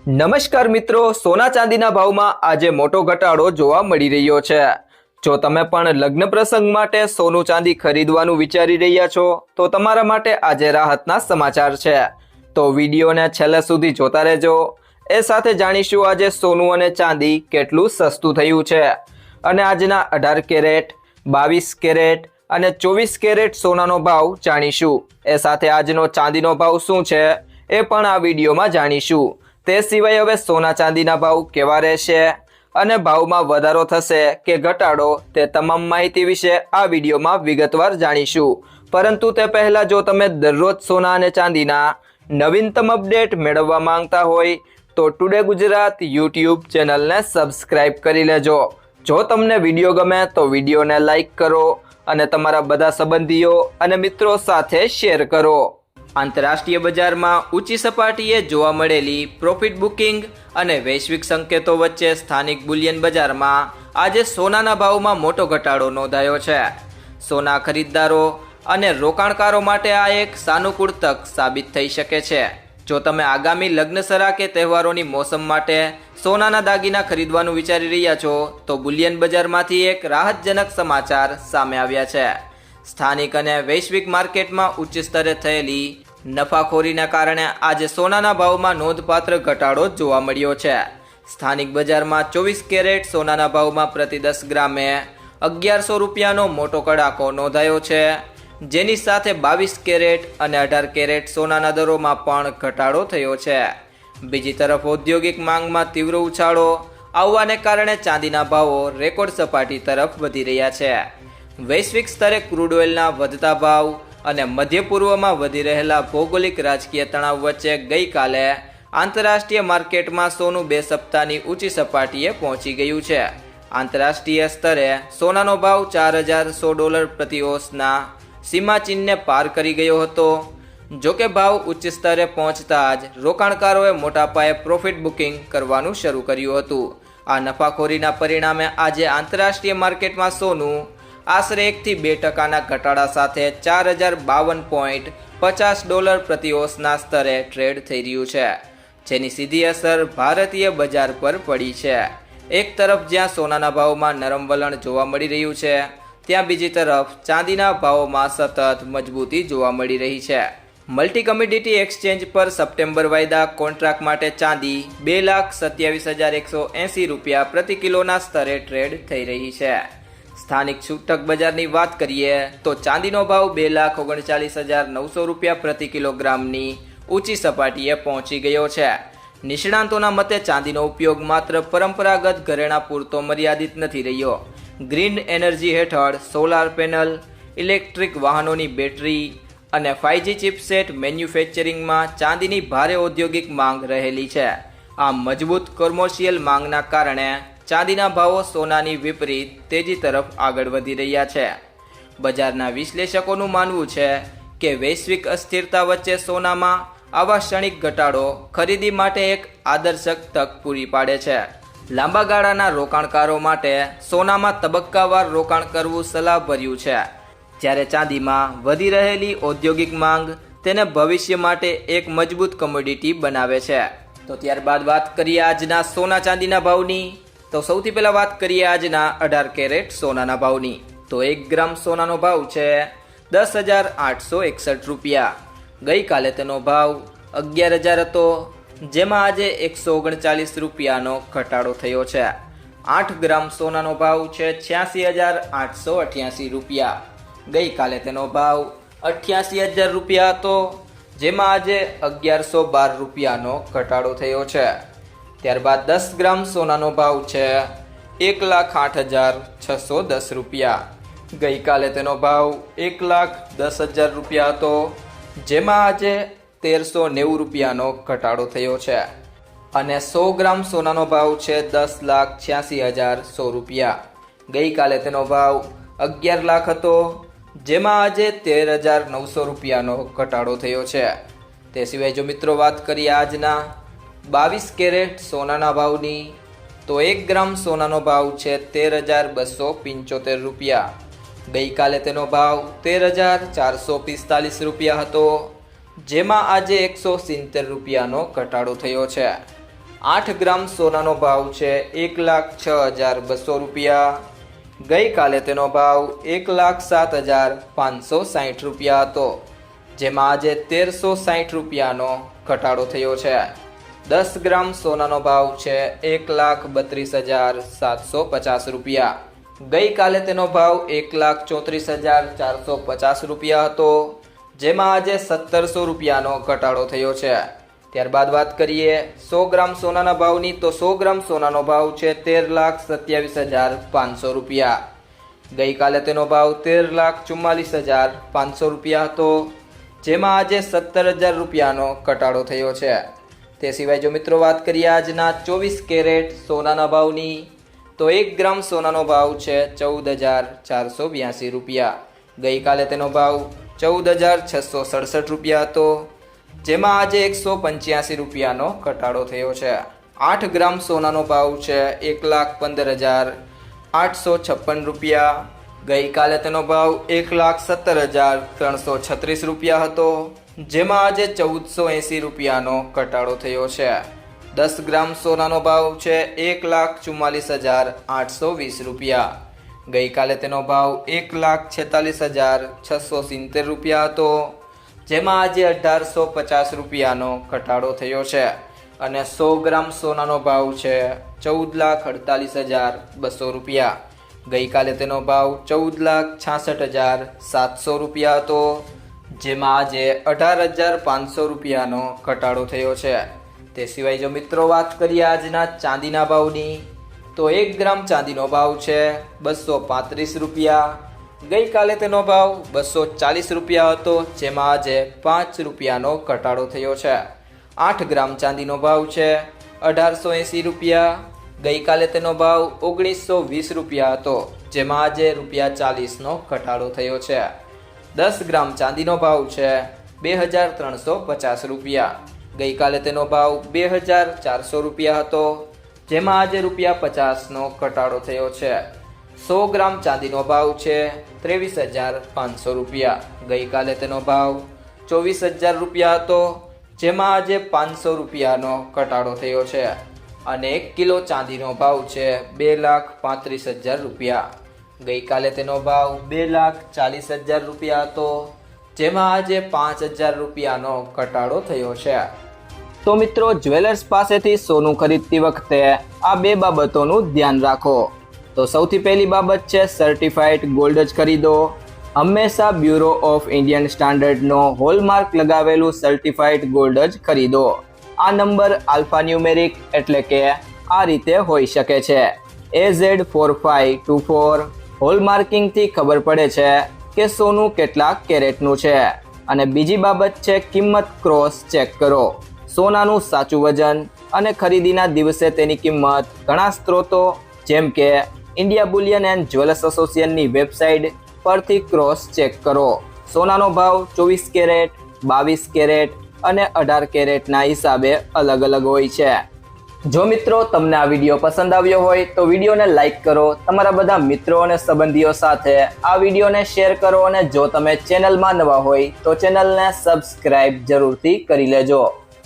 નમસ્કાર મિત્રો, સોના ચાંદીના ભાવમાં આજે મોટો ઘટાડો જોવા મળી રહ્યો છે। જો તમે પણ લગ્ન પ્રસંગ માટે સોનું ચાંદી ખરીદવાનું વિચારી રહ્યા છો તો તમારા માટે આજે રાહતના સમાચાર છે। તો વિડીયોને છેલ્લે સુધી જોતા રહેજો। એ સાથે જાણીશું આજે સોનું અને ચાંદી કેટલું સસ્તું થયું છે અને આજના 18 કેરેટ, 22 કેરેટ અને 24 કેરેટ સોનાનો ભાવ જાણીશું। એ સાથે આજનો ચાંદીનો ભાવ શું છે એ પણ આ વિડીયોમાં જાણીશું। તે સિવાય હવે સોના ચાંદીના ભાવ કેવા રહેશે અને ભાવમાં વધારો થશે કે ઘટાડો તે તમામ માહિતી વિશે આ વિડીયોમાં વિગતવાર જાણીશું। પરંતુ તે પહેલા જો તમે દરરોજ સોના અને ચાંદીના નવીનતમ અપડેટ મેળવવા માંગતા હોય તો ટુડે ગુજરાત યુટ્યુબ ચેનલને સબસ્ક્રાઇબ કરી લેજો। જો તમને વિડીયો ગમે તો વિડીયોને લાઇક કરો અને તમારા બધા સંબંધીઓ અને મિત્રો સાથે શેર કરો। આંતરરાષ્ટ્રીય બજારમાં ઊંચી સપાટીએ જોવા મળેલી પ્રોફિટ બુકિંગ અને વૈશ્વિક સંકેતો વચ્ચે સ્થાનિક બુલિયન બજારમાં આજે સોનાના ભાવમાં મોટો ઘટાડો નોંધાયો છે। સોના ખરીદદારો અને રોકાણકારો માટે આ એક સાનુકૂળ તક સાબિત થઈ શકે છે। જો તમે આગામી લગ્નસરા કે તહેવારોની મોસમ માટે સોનાના દાગીના ખરીદવાનું વિચારી રહ્યા છો તો બુલિયન બજારમાંથી એક રાહતજનક સમાચાર સામે આવ્યા છે। સ્થાનિક અને વૈશ્વિક માર્કેટમાં ઉચ્ચ સ્તરે થયેલી નફાખોરીના કારણે આજે સોનાના ભાવમાં નોંધપાત્ર ઘટાડો જોવા મળ્યો છે। સ્થાનિક બજારમાં 24 કેરેટ સોનાના ભાવમાં પ્રતિ 10 ગ્રામે 1100 રૂપિયાનો મોટો કડાકો નોંધાયો છે, જેની સાથે 22 કેરેટ અને 18 કેરેટ સોનાના દરોમાં પણ ઘટાડો થયો છે। બીજી તરફ ઔદ્યોગિક માંગમાં તીવ્ર ઉછાળો આવવાને કારણે ચાંદીના ભાવો રેકોર્ડ સપાટી તરફ વધી રહ્યા છે। વૈશ્વિક સ્તરે ક્રૂડ ઓઇલના વધતા ભાવ અને મધ્ય પૂર્વમાં વધી રહેલા ભૌગોલિક રાજકીય તણાવ વચ્ચે ગઈકાલે આંતરરાષ્ટ્રીય માર્કેટમાં સોનું 2 સપ્તાહની ઊંચી સપાટીએ પહોંચી ગયું છે। આંતરરાષ્ટ્રીય સ્તરે સોનાનો ભાવ $4,100 પ્રતિ ઓંસના સીમાચિહ્નને પાર કરી ગયો હતો। જોકે ભાવ ઉચ્ચ સ્તરે પહોંચતા જ રોકાણકારોએ મોટા પાયે પ્રોફિટ બુકિંગ કરવાનું શરૂ કર્યું હતું। આ નફાખોરીના પરિણામે આજે આંતરરાષ્ટ્રીય માર્કેટમાં સોનું આશરે 1 થી 2% ઘટાડા સાથે $4,052.50 પ્રતિ ઓંસના સ્તરે ટ્રેડ થઈ રહ્યું છે, જેની સીધી અસર ભારતીય બજાર પર પડી છે। એક તરફ જ્યાં સોનાના ભાવમાં નરમ વલણ જોવા મળી રહ્યું છે, ત્યાં બીજી તરફ ચાંદીના ભાવોમાં સતત મજબૂતી જોવા મળી રહી છે। મલ્ટી કમોડિટી એક્સચેન્જ પર સપ્ટેમ્બર વાયદા કોન્ટ્રાક્ટ માટે ચાંદી 2,27,180 રૂપિયા પ્રતિ કિલોના સ્તરે ટ્રેડ થઈ રહી છે। સ્થાનિક છૂટક બજારની વાત કરીએ તો ચાંદીનો ભાવ 2,39,900 રૂપિયા પ્રતિ કિલોગ્રામની ઊંચી સપાટીએ પહોંચી ગયો છે। નિષ્ણાંતોના મતે ચાંદીનો ઉપયોગ માત્ર પરંપરાગત ઘરેણાં પૂરતો મર્યાદિત નથી રહ્યો। ગ્રીન એનર્જી હેઠળ સોલાર પેનલ, ઇલેક્ટ્રિક વાહનોની બેટરી અને 5G ચિપસેટ મેન્યુફેક્ચરિંગમાં ચાંદીની ભારે ઔદ્યોગિક માંગ રહેલી છે। આ મજબૂત કોમર્શિયલ માંગના કારણે ચાંદીના ભાવો સોનાની વિપરીત તેજી તરફ આગળ વધી રહ્યા છે। બજારના વિશ્લેષકોનું માનવું છે કે વૈશ્વિક અસ્થિરતા વચ્ચે સોનામાં આવા ક્ષણિક ઘટાડો ખરીદી માટે એક આદર્શક તક પૂરી પાડે છે। લાંબા ગાળાના રોકાણકારો માટે સોનામાં તબક્કાવાર રોકાણ કરવું સલાહભર્યું છે, જ્યારે ચાંદીમાં વધી રહેલી ઔદ્યોગિક માંગ તેને ભવિષ્ય માટે એક મજબૂત કમોડિટી બનાવે છે। તો ત્યારબાદ વાત કરીએ આજના સોના ચાંદીના ભાવની। તો સૌથી પહેલાં વાત કરીએ આજના 18 કેરેટ સોનાના ભાવની। તો 1 ગ્રામ સોનાનો ભાવ છે 10,861 રૂપિયા। ગઈકાલે તેનો ભાવ 11,000 હતો, જેમાં આજે 139 રૂપિયાનો ઘટાડો થયો છે। 8 ગ્રામ સોનાનો ભાવ છે 86,888 રૂપિયા। ગઈકાલે તેનો ભાવ 88,000 રૂપિયા હતો, જેમાં આજે 1,112 રૂપિયાનો ઘટાડો થયો છે। ત્યારબાદ 10 ગ્રામ સોનાનો ભાવ છે 1,08,610 રૂપિયા। ગઈકાલે તેનો ભાવ 1,10,000 રૂપિયા હતો, જેમાં આજે 1,390 રૂપિયાનો ઘટાડો થયો છે। અને 100 ગ્રામ સોનાનો ભાવ છે 10,86,100 રૂપિયા। ગઈકાલે તેનો ભાવ 11 લાખ હતો, જેમાં આજે 13,900 રૂપિયાનો ઘટાડો થયો છે। તે સિવાય જો મિત્રો વાત કરીએ આજના 22 કેરેટ સોનાના ભાવની, તો 1 ગ્રામ સોનાનો ભાવ છે 13,275 રૂપિયા। ગઈકાલે તેનો ભાવ 13,445 રૂપિયા હતો, જેમાં આજે 170 રૂપિયાનો ઘટાડો થયો છે। 8 ગ્રામ સોનાનો ભાવ છે 1,06,200 રૂપિયા. ગઈકાલે તેનો ભાવ 1,07,560 રૂપિયા હતો, જેમાં આજે 1,360 રૂપિયાનો ઘટાડો થયો છે. 10 ગ્રામ સોનાનો ભાવ છે 1,32,750 રૂપિયા. ગઈકાલે તેનો ભાવ 1,34,450 રૂપિયા હતો, જેમાં આજે 1,700 રૂપિયાનો ઘટાડો થયો છે. ત્યારબાદ વાત કરીએ 100 ગ્રામ સોનાના ભાવની, તો 100 ગ્રામ સોનાનો ભાવ છે 13,27,500 રૂપિયા. ગઈકાલે તેનો ભાવ 13,44,500 રૂપિયા હતો, જેમાં આજે 17,000 રૂપિયાનો ઘટાડો થયો છે. તે સિવાય જો મિત્રો વાત કરીએ આજના 24 કેરેટ સોનાના ભાવની, તો 1 ગ્રામ સોનાનો ભાવ છે 14,482 રૂપિયા. ગઈકાલે તેનો ભાવ 14,667 રૂપિયા હતો, જેમાં આજે 185 રૂપિયાનો ઘટાડો થયો છે. 8 ગ્રામ સોનાનો ભાવ છે 1,15,856 રૂપિયા. ગઈકાલે તેનો ભાવ 1,17,336 રૂપિયા હતો, જેમાં આજે 1,480 રૂપિયાનો ઘટાડો થયો છે. 10 ગ્રામ સોનાનો ભાવ છે 1,44,820 રૂપિયા. ગઈકાલે તેનો ભાવ 1,46,670 રૂપિયા હતો, જેમાં આજે 1,850 રૂપિયાનો ઘટાડો થયો છે. અને 100 ગ્રામ સોનાનો ભાવ છે 14,48,200 રૂપિયા. ગઈકાલે તેનો ભાવ 14,66,700 રૂપિયા હતો, જેમાં આજે 18,500 રૂપિયાનો ઘટાડો થયો છે. તે સિવાય જો મિત્રો વાત કરીએ આજના ચાંદીના ભાવની, તો 1 ગ્રામ ચાંદીનો ભાવ છે 235 રૂપિયા. ગઈકાલે તેનો ભાવ 240 રૂપિયા હતો, જેમાં આજે 5 રૂપિયાનો ઘટાડો થયો છે. 8 ગ્રામ ચાંદીનો ભાવ છે 1,880 રૂપિયા. ગઈકાલે તેનો ભાવ 1,920 રૂપિયા હતો, જેમાં આજે ₹40નો ઘટાડો થયો છે. 10 ગ્રામ ચાંદીનો ભાવ છે 2,350 રૂપિયા. ગઈકાલે તેનો ભાવ 2,400 રૂપિયા હતો, જેમાં આજે ₹50નો ઘટાડો થયો છે. 100 ગ્રામ ચાંદીનો ભાવ છે 23,500 રૂપિયા. ગઈકાલે તેનો ભાવ 24,000 રૂપિયા હતો, જેમાં આજે 500 રૂપિયાનો ઘટાડો થયો છે. અને 1 કિલો ચાંદીનો ભાવ છે 2,35,000 રૂપિયા. ગઈકાલે તેનો ભાવ 2,40,000 રૂપિયા હતો, જેમાં આજે 5,000 રૂપિયાનો ઘટાડો થયો છે. તો મિત્રો, જ્વેલર્સ પાસેથી સોનું ખરીદતી વખતે આ 2 બાબતોનું ધ્યાન રાખો. તો સૌથી પહેલી બાબત છે સર્ટિફાઈડ ગોલ્ડ જ ખરીદો. હંમેશા બ્યુરો ઓફ ઇન્ડિયન સ્ટાન્ડર્ડનો હોલમાર્ક લગાવેલું સર્ટિફાઈડ ગોલ્ડ જ ખરીદો. આ નંબર આલ્ફાન્યુમેરિક એટલે કે આ રીતે હોઈ શકે છે: AZ4524. હોલમાર્કિંગથી ખબર પડે છે કે સોનું કેટલા કેરેટનું છે. અને બીજી બાબત છે કિંમત ક્રોસ ચેક કરો. સોનાનું સાચું વજન અને ખરીદીના દિવસે તેની કિંમત ઘણા સ્ત્રોતો જેમ કે ઇન્ડિયા બુલિયન એન્ડ જ્વેલર્સ એસોસિએશનની વેબસાઇટ પરથી ક્રોસ ચેક કરો. સોનાનો ભાવ 24 કેરેટ, 22 કેરેટ અને 18 કેરેટના હિસાબે અલગ અલગ હોય છે. જો મિત્રો તમને આ વિડીયો પસંદ આવ્યો હોય તો વિડીયોને લાઈક કરો, તમારા બધા મિત્રો અને સંબંધીઓ સાથે આ વિડીયોને શેર કરો અને જો તમે ચેનલમાં નવા હોય તો ચેનલને સબસ્ક્રાઇબ જરૂરથી કરી લેજો.